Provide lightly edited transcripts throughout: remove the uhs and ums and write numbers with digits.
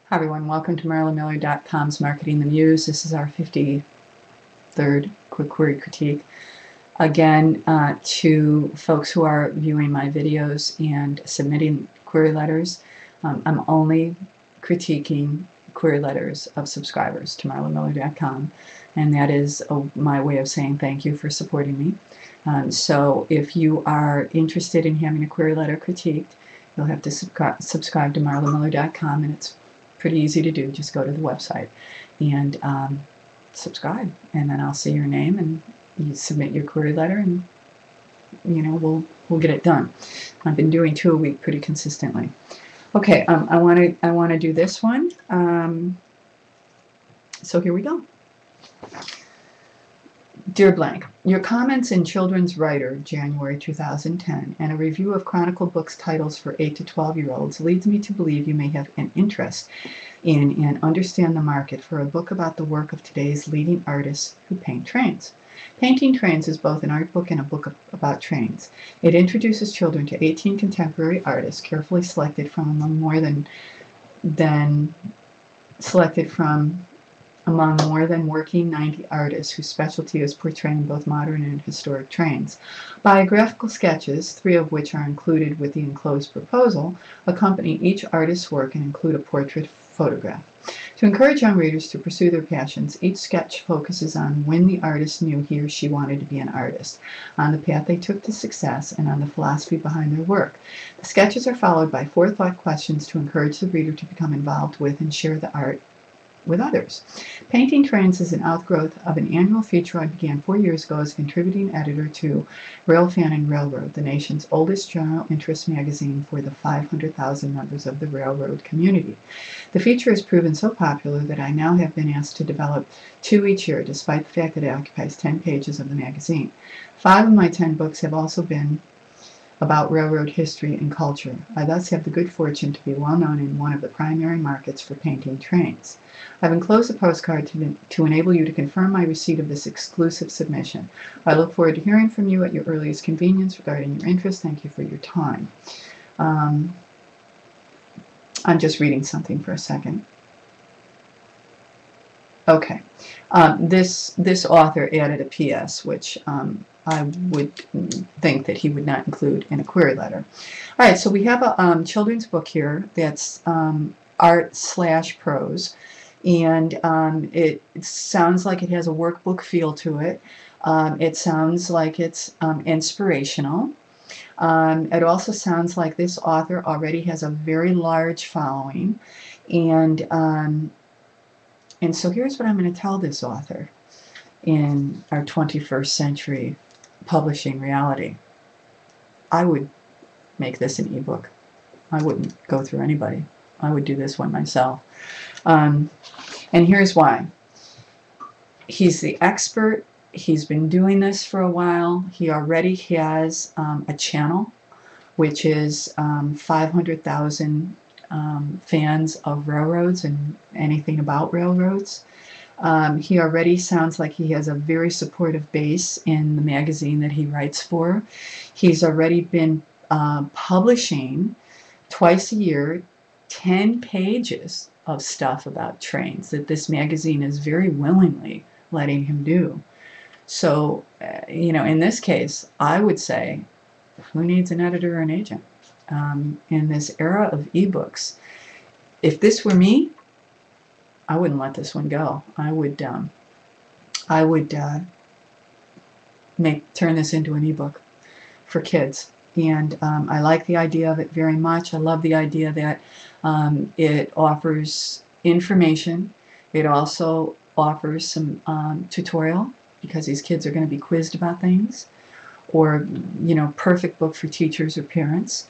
Hi everyone, welcome to MarilynMiller.com's Marketing the Muse. This is our 53rd quick query critique. Again, to folks who are viewing my videos and submitting query letters, I'm only critiquing query letters of subscribers to MarilynMiller.com, and that is my way of saying thank you for supporting me. So if you are interested in having a query letter critiqued, you'll have to subscribe to MarilynMiller.com, and it's pretty easy to do. Just go to the website and subscribe, and then I'll see your name and you submit your query letter, and we'll get it done. I've been doing 2 a week pretty consistently. Okay, I want to do this one. So here we go. Dear Blank, your comments in Children's Writer, January 2010, and a review of Chronicle Books titles for 8 to 12-year-olds leads me to believe you may have an interest in and understand the market for a book about the work of today's leading artists who paint trains. Painting Trains is both an art book and a book about trains. It introduces children to 18 contemporary artists, carefully selected from among more than working 90 artists whose specialty is portraying both modern and historic trains. Biographical sketches, 3 of which are included with the enclosed proposal, accompany each artist's work and include a portrait photograph. To encourage young readers to pursue their passions, each sketch focuses on when the artist knew he or she wanted to be an artist, on the path they took to success, and on the philosophy behind their work. The sketches are followed by forethought questions to encourage the reader to become involved with and share the art with others. Painting Trains is an outgrowth of an annual feature I began 4 years ago as contributing editor to Railfan and Railroad, the nation's oldest general interest magazine for the 500,000 members of the railroad community. The feature has proven so popular that I now have been asked to develop 2 each year, despite the fact that it occupies 10 pages of the magazine. 5 of my 10 books have also been about railroad history and culture. I thus have the good fortune to be well known in one of the primary markets for painting trains. I've enclosed a postcard to enable you to confirm my receipt of this exclusive submission. I look forward to hearing from you at your earliest convenience regarding your interest. Thank you for your time. I'm just reading something for a second. Okay. This author added a PS, which I would think that he would not include in a query letter. All right, so we have a children's book here that's art/prose, and it sounds like it has a workbook feel to it. It sounds like it's inspirational. It also sounds like this author already has a very large following, and so here's what I'm going to tell this author in our 21st century publishing reality. I would make this an ebook. I wouldn't go through anybody. I would do this one myself. And here's why. He's the expert. He's been doing this for a while. He already has a channel, which is 500,000 fans of railroads and anything about railroads. He already sounds like he has a very supportive base in the magazine that he writes for. He's already been publishing twice a year 10 pages of stuff about trains that this magazine is very willingly letting him do. So, in this case, I would say, who needs an editor or an agent? In this era of ebooks, if this were me, I wouldn't let this one go. I would turn this into an ebook for kids. And I like the idea of it very much. I love the idea that it offers information. It also offers some tutorial, because these kids are going to be quizzed about things. Or, perfect book for teachers or parents.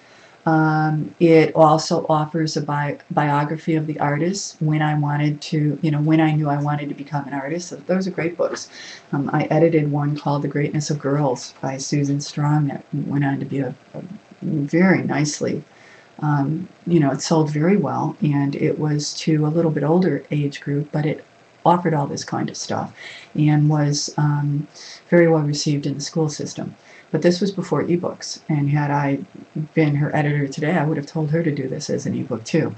It also offers a biography of the artist when I wanted to, when I knew I wanted to become an artist. So those are great books. I edited one called The Greatness of Girls by Susan Strong that went on to be a very nicely, it sold very well, and it was to a little bit older age group, but it offered all this kind of stuff and was very well received in the school system. But this was before ebooks, and had I been her editor today, I would have told her to do this as an ebook too.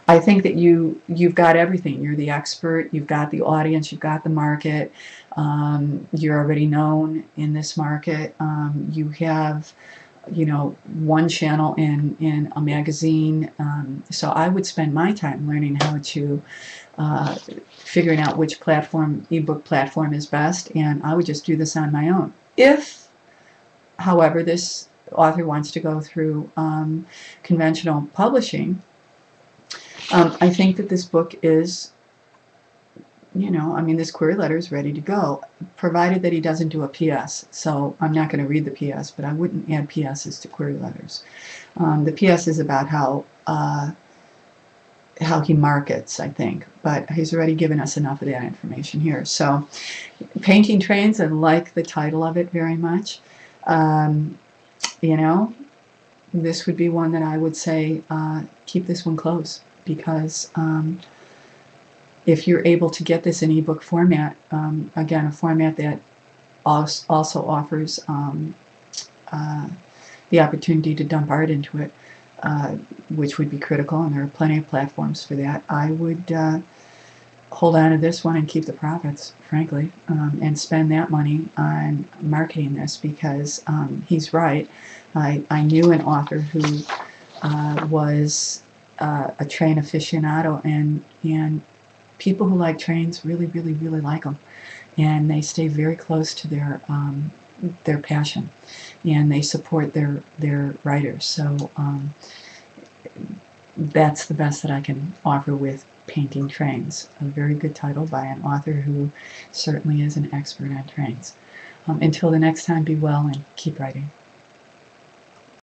I think that you've got everything. You're the expert. You've got the audience. You've got the market. You're already known in this market. You have, one channel in a magazine. So I would spend my time learning how to figuring out which ebook platform is best, and I would just do this on my own. If, however, this author wants to go through conventional publishing, I think that this book is, this query letter is ready to go, provided that he doesn't do a PS. So I'm not going to read the PS, but I wouldn't add PSs to query letters. The PS is about how he markets, I think, but he's already given us enough of that information here. So Painting Trains, I like the title of it very much. This would be one that I would say keep this one close, because if you're able to get this in ebook format, again, a format that also offers the opportunity to dump art into it, which would be critical, and there are plenty of platforms for that, I would hold on to this one and keep the profits, frankly, and spend that money on marketing this, because he's right. I knew an author who was a train aficionado, and people who like trains really, really, really like them, and they stay very close to their passion, and they support their writers. So that's the best that I can offer with Painting Trains. A very good title by an author who certainly is an expert on trains. Until the next time, be well and keep writing.